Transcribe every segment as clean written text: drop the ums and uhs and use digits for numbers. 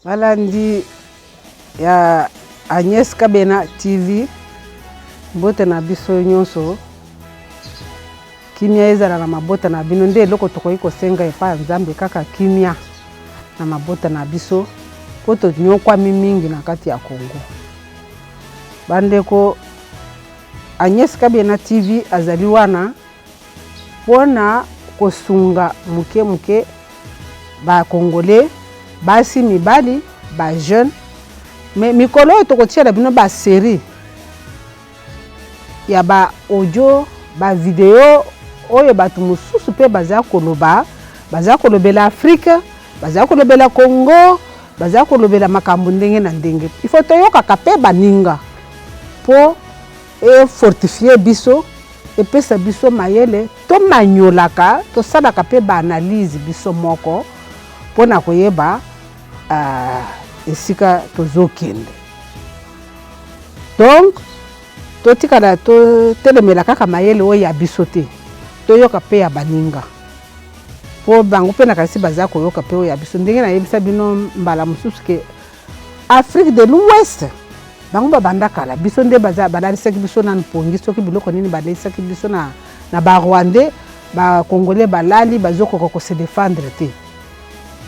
Alandi ya Agnès Kabena TV bote na biso nyonso kimia ezala na mabota na bino nde loko tokoyi kosenga epa Nzambe kaka kimia na mabota na biso poto nyokwa mingi na kati ya Kongo. Bandeko Agnès Kabena TV azali wana pona kosunga muke ba Congolais basi mibali ba jeune mais mikolo to kotiela bino ba série ya ba audio ba vidéo oyo batu mususu pe baza kolobela Afrique baza kolobela Congo baza kolobela makambo ndenge na ndenge il faut toyoka kape baninga po e fortifier biso e pesa biso mayele to manyolaka to salaka pe ba analyse biso moko pona koyeba esika tozokende. Donc totikala to telemela kaka mayele oyo ya biso te toyoka pe ya baninga po bango pe na kasi baza koyoka pe oyo ya biso ndenge na yebisa bino mbala mususu ke Afrique de l'Ouest bango babanda kala biso nde baza balalisaki biso na mpongi soki biloko nini balalisaki biso na ba Rwandais ba Congolais balali bazoko ko se défendre te.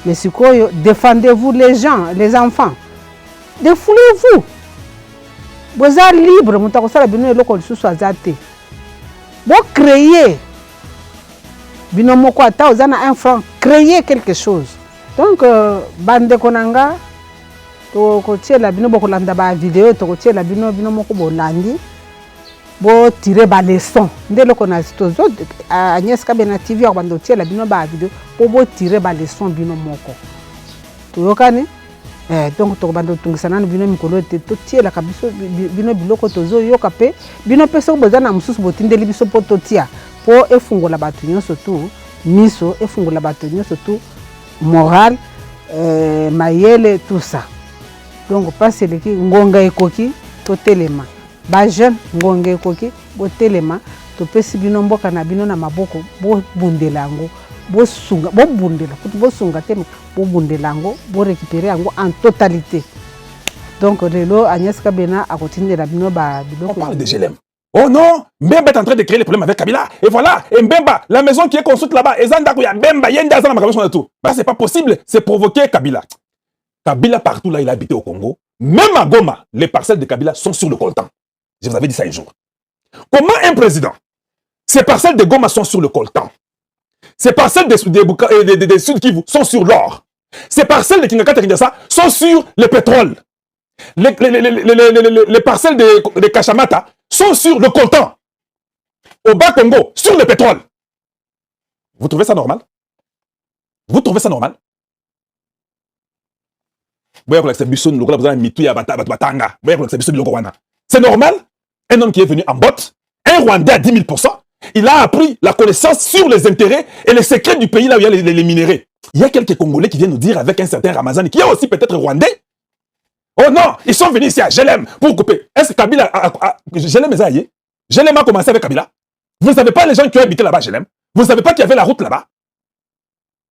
Mais sikoyo défendez-vous les gens, les enfants. Défoulez-vous. Vous êtes libre, vous avez besoin de l'eau. Vous créez. Vous avez un franc. Créez quelque chose. Donc, bande konanga, to la bino bokolanda ba vidéo, to la bino moko bolandi, bo tirer ba leçon. Ndé lo kona tozo Agnès Kabena TV ak bando la bino ba vidéo, po bo tirer ba leçon bino moko. To yokani donc to bando tungisana bino mikolo te to tiela kabiso bino biloko tozo yoka pe bino peso bozana mususu botindeli biso po to tia po efungola batu nyonso tu miso efungola batu nyonso tu moral mayele tout ça. Donc passe leki ngonga ekoki to telema ba jeune ngonga ekoki bo telema to pesi bino mboka na bino na maboko bo bundelango bo sunga bo bundela bo sunga te bo bundelango bo récupérer yango en totalité. Donc lelo Agnès Kabena a continué la bino ba biloko. On parle de GLM. Oh non, Mbemba est en train de créer les problèmes avec Kabila. Et voilà, et Mbemba, la maison qui est construite là-bas, et Zandakuya, Mbemba, Yenda, Zandakuya, tout. Bah, c'est pas possible, c'est provoquer Kabila. Kabila, partout là, il a habité au Congo. Même à Goma, les parcelles de Kabila sont sur le coltan. Je vous avais dit ça un jour. Comment un président, ces parcelles de Goma sont sur le coltan? Ces parcelles des Sud Kivu sont sur l'or. Ces parcelles de Kingakata Kinshasa sont sur le pétrole. Les parcelles de Kachamata sont sur le coltan. Au bas Congo, sur le pétrole. Vous trouvez ça normal? Vous trouvez ça normal? C'est normal? Un homme qui est venu en botte, un Rwandais à 10 000%, il a appris la connaissance sur les intérêts et les secrets du pays là où il y a les minéraux. Il y a quelques Congolais qui viennent nous dire avec un certain Ramazani, qui est aussi peut-être Rwandais. Oh non, ils sont venus ici à Gelem pour couper. Est-ce que Kabila Gelem est aillé? Gelem a commencé avec Kabila. Vous ne savez pas les gens qui ont habité là-bas, Gelem. Vous ne savez pas qu'il y avait la route là-bas.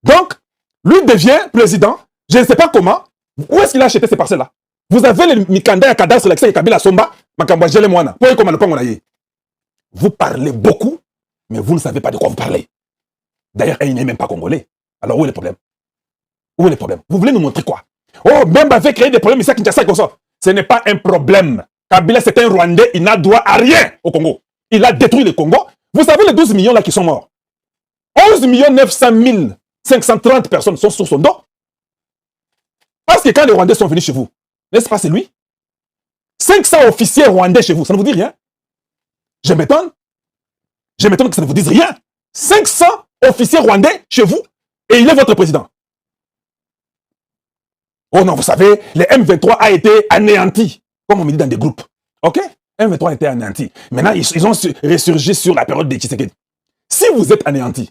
Donc, lui devient président. Je ne sais pas comment. Où est-ce qu'il a acheté ces parcelles-là? Vous avez les Mikanda et cadastre sur l'accès Kabila Somba, Makamba Gelem Wana. Pour comment le pan on a yé. Vous parlez beaucoup, mais vous ne savez pas de quoi vous parlez. D'ailleurs, il n'est même pas congolais. Alors où est le problème? Où est le problème? Vous voulez nous montrer quoi? Oh, même avait créé des problèmes ici à Kinshasa comme ça. Ce n'est pas un problème. Kabila, c'est un Rwandais, il n'a droit à rien au Congo. Il a détruit le Congo. Vous savez les 12 millions là qui sont morts. 11 900 530 personnes sont sur son dos. Parce que quand les Rwandais sont venus chez vous, n'est-ce pas, c'est lui? 500 officiers rwandais chez vous, ça ne vous dit rien? Je m'étonne. Je m'étonne que ça ne vous dise rien. 500 officiers rwandais chez vous, et il est votre président. Oh non, vous savez, le M23 a été anéanti, comme on me dit dans des groupes. Ok? M23 a été anéanti. Maintenant, ils ont ressurgi sur la période de Tshisekedi. Si vous êtes anéanti,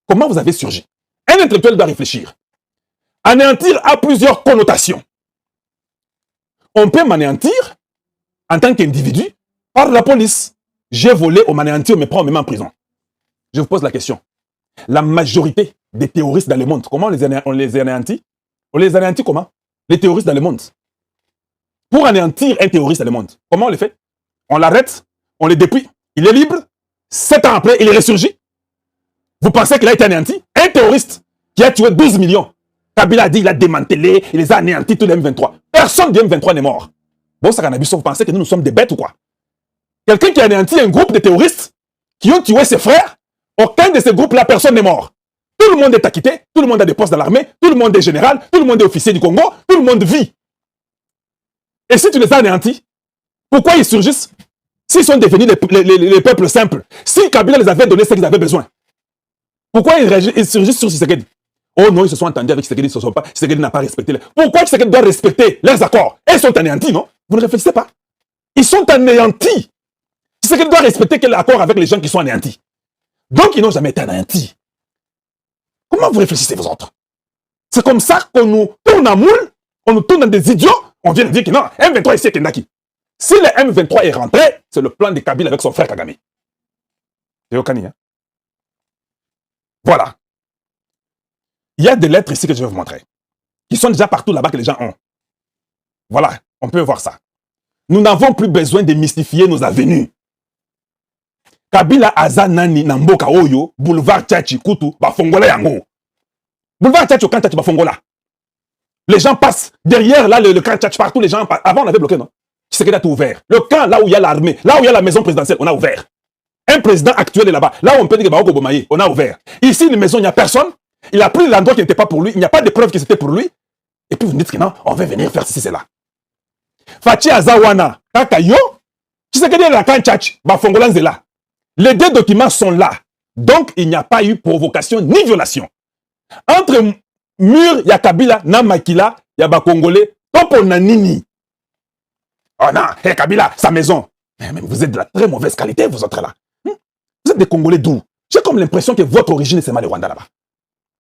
comment vous avez surgi? Un intellectuel doit réfléchir. Anéantir a plusieurs connotations. On peut m'anéantir en tant qu'individu par la police. J'ai volé, on m'anéantit, on me prend, on me met en prison. Je vous pose la question. La majorité des terroristes dans le monde, comment on les anéantit? On les anéantit comment? Les terroristes dans le monde. Pour anéantir un terroriste dans le monde, comment on le fait? On l'arrête, on le dépouille, il est libre, 7 ans après, il est ressurgi. Vous pensez qu'il a été anéanti? Un terroriste qui a tué 12 millions. Kabila a dit qu'il a démantelé, il les a anéantis tous les M23. Personne du M23 n'est mort. Bon, ça vous pensez que nous sommes des bêtes ou quoi? Quelqu'un qui a anéanti un groupe de terroristes qui ont tué ses frères, aucun de ces groupes-là, personne n'est mort. Tout le monde est acquitté, tout le monde a des postes dans l'armée, tout le monde est général, tout le monde est officier du Congo, tout le monde vit. Et si tu les as anéantis, pourquoi ils surgissent? S'ils sont devenus les peuples simples, si Kabila les avait donné ce qu'ils avaient besoin, pourquoi ils surgissent sur Tshisekedi? Oh non, ils se sont entendus avec Tshisekedi, Tshisekedi n'a pas respecté. Pourquoi Tshisekedi doit respecter leurs accords? Ils sont anéantis, non? Vous ne réfléchissez pas? Ils sont anéantis. Tshisekedi doit respecter quel accord avec les gens qui sont anéantis? Donc ils n'ont jamais été anéantis. Comment vous réfléchissez, vous autres? C'est comme ça qu'on nous tourne à moule, on nous tourne dans des idiots, on vient de dire que non, M23 ici est Kendaki. Si le M23 est rentré, c'est le plan de Kabila avec son frère Kagame. C'est Okani, hein? Voilà. Il y a des lettres ici que je vais vous montrer, qui sont déjà partout là-bas que les gens ont. Voilà, on peut voir ça. Nous n'avons plus besoin de mystifier nos avenues. Kabila Azanani Namboka Oyo, boulevard Tchachi Kutu, Bafongola Yango. Boulevard Tchachi, quand Tchachi Bafongola. Les gens passent derrière là, le camp Tchachi partout, les gens passent. Avant on avait bloqué, non? C'est qu'il a tout ouvert. Le camp, là où il y a l'armée, là où il y a la maison présidentielle, on a ouvert. Un président actuel est là-bas. Là où on peut dire que Baoko Bomaye, on a ouvert. Ici, une maison, il n'y a personne. Il a pris l'endroit qui n'était pas pour lui. Il n'y a pas de preuve que c'était pour lui. Et puis vous me dites que non, on va venir faire ceci, c'est là. Fachi Azawana, Kakayo, tu sais que la camp Tchachi, Bafongola Nzela. Les deux documents sont là. Donc, il n'y a pas eu provocation ni violation. Entre Mur, il y a Kabila, Namakila, il y a Bakongolais, Topo Nanini. Oh non, hey Kabila, sa maison. Mais vous êtes de la très mauvaise qualité, vous autres là. Vous êtes des Congolais d'où? J'ai comme l'impression que votre origine, c'est mal le Rwanda là-bas.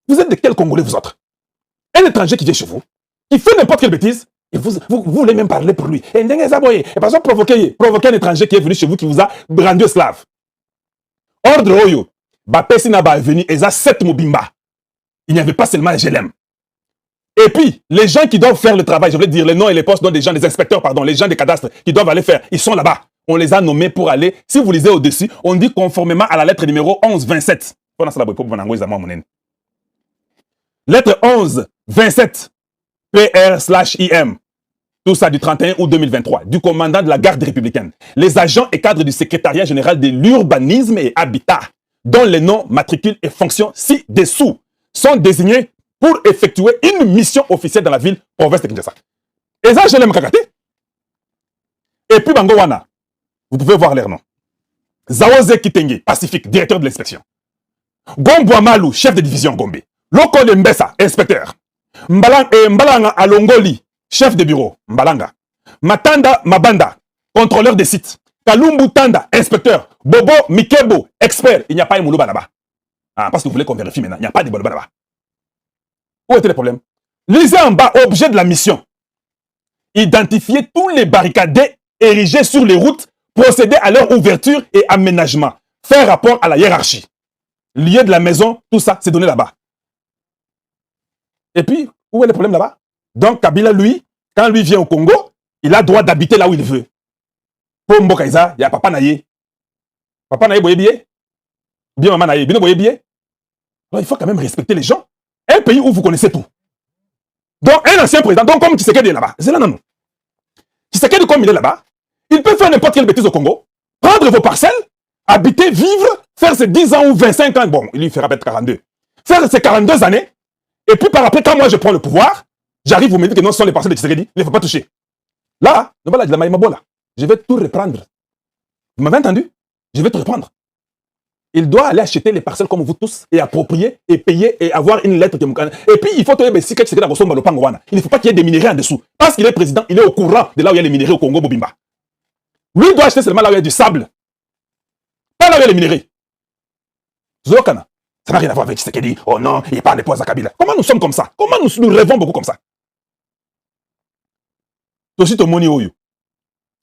Vous êtes de quel Congolais, vous autres? Un étranger qui vient chez vous, qui fait n'importe quelle bêtise, et vous voulez même parler pour lui. Et par exemple, provoquer un étranger qui est venu chez vous, qui vous a rendu esclave. Ordre Oyo, Bapesi Naba est venu, et ça 7 Mobimba. Il n'y avait pas seulement je l'aime. Et puis, les gens qui doivent faire le travail, je voulais dire les noms et les postes des gens, des inspecteurs, pardon, les gens des cadastres qui doivent aller faire, ils sont là-bas. On les a nommés pour aller, si vous lisez au-dessus, on dit conformément à la lettre numéro 1127. Lettre 1127, PR/IM. Tout ça du 31 août 2023, du commandant de la garde républicaine. Les agents et cadres du secrétariat général de l'urbanisme et habitat, dont les noms, matricules et fonctions ci-dessous, sont désignés pour effectuer une mission officielle dans la ville province de Kinshasa. Et ça, je l'aime kakaté. Et puis Bangowana, vous pouvez voir leur nom. Zaoze Kitenge, Pacifique, directeur de l'inspection. Gombo Amalou, chef de division Gombe. Loko Mbessa, inspecteur. Mbalanga Alongoli, chef de bureau, Mbalanga. Matanda Mabanda, contrôleur des sites. Kalumbu Tanda, inspecteur. Bobo Mikebo, expert. Il n'y a pas de Moulouba là-bas. Ah, parce que vous voulez qu'on vérifie maintenant. Il n'y a pas de Moulouba là-bas. Où était le problème? Lisez en bas, objet de la mission. Identifier tous les barricadés érigés sur les routes, procéder à leur ouverture et aménagement. Faire rapport à la hiérarchie. Lieu de la maison, tout ça, c'est donné là-bas. Et puis, où est le problème là-bas? Donc, Kabila, lui, quand lui vient au Congo, il a droit d'habiter là où il veut. Pour Mbokaïza, il y a Papa Naye. Papa Naye Boyebiye? Bien Maman Naye, bien Boyebiye? Alors, il faut quand même respecter les gens. Un pays où vous connaissez tout. Donc, un ancien président, donc comme Tshisekedi est là-bas, c'est là, non. Tshisekedi, comme il est là-bas, il peut faire n'importe quelle bêtise au Congo, prendre vos parcelles, habiter, vivre, faire ses 10 ans ou 25 ans, bon, il lui fera peut-être 42, faire ses 42 années, et puis par après, quand moi je prends le pouvoir, J'arrive, vous me dites que non, ce sont les parcelles de Tshisekedi, il ne faut pas toucher. Là, je vais tout reprendre. Vous m'avez entendu? Je vais tout reprendre. Il doit aller acheter les parcelles comme vous tous et approprier et payer et avoir une lettre. Et puis, il faut il ne faut pas qu'il y ait des minéraux en dessous. Parce qu'il est président, il est au courant de là où il y a les minéraux au Congo Bobimba. Lui, il doit acheter seulement là où il y a du sable. Pas là où il y a les minéraux. Zokana. Ça n'a rien à voir avec Tshisekedi. Oh non, il parle de poids à Kabila. Comment nous sommes comme ça? Comment nous rêvons beaucoup comme ça? Toshito Moni Oyo.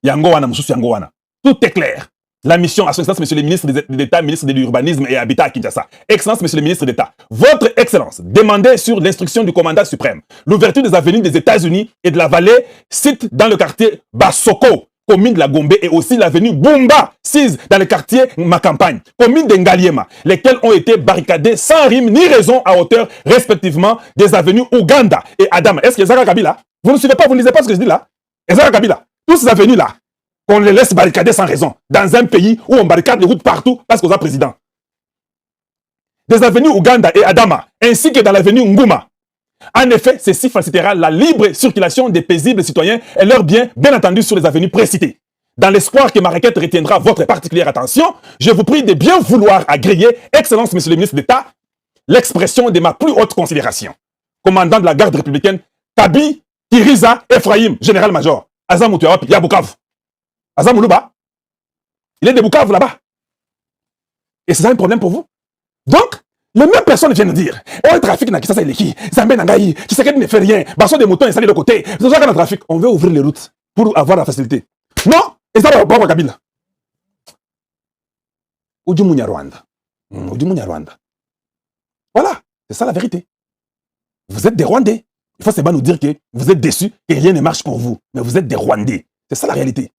Yango wana, Moussous Yango wana. Tout est clair. La mission à son excellence, monsieur le ministre d'État, ministre de l'Urbanisme et Habitat à Kinshasa. Excellence, monsieur le ministre d'État. Votre excellence, demandez sur l'instruction du commandant suprême l'ouverture des avenues des États-Unis et de la vallée, site dans le quartier Basoko, commune de la Gombe, et aussi l'avenue Bumba, sise dans le quartier Makampagne, commune d'Engaliema, lesquels ont été barricadés sans rime ni raison à hauteur, respectivement, des avenues Ouganda et Adama. Est-ce que Zara Kabila? Vous ne suivez pas, vous ne lisez pas ce que je dis là? Zara Kabila, toutes ces avenues-là, qu'on les laisse barricader sans raison, dans un pays où on barricade les routes partout parce qu'on a président. Des avenues Ouganda et Adama, ainsi que dans l'avenue Nguma. En effet, ceci facilitera la libre circulation des paisibles citoyens et leurs biens, bien entendu, sur les avenues précitées. Dans l'espoir que ma requête retiendra votre particulière attention, je vous prie de bien vouloir agréer, Excellence, Monsieur le ministre d'État, l'expression de ma plus haute considération. Commandant de la garde républicaine, Kabi Kiriza Ephraim, général-major, Azamoutuarop, Yabukavu. Azamoulouba, il est de Bukavu là-bas. Et c'est ça un problème pour vous? Donc, les mêmes personnes viennent dire, oh, le trafic n'a pas qui, Zambé Nangaï, Tshisekedi ne fait rien, Basso des moutons installés de côté, c'est ça qu'on a le trafic. On veut ouvrir les routes pour avoir la facilité. Non, et ça va pas Kabila. Ujumunya Rwanda. Ujumunya Rwanda. Voilà, c'est ça la vérité. Vous êtes des Rwandais. Il faut seulement nous dire que vous êtes déçus, que rien ne marche pour vous. Mais vous êtes des Rwandais. C'est ça la réalité.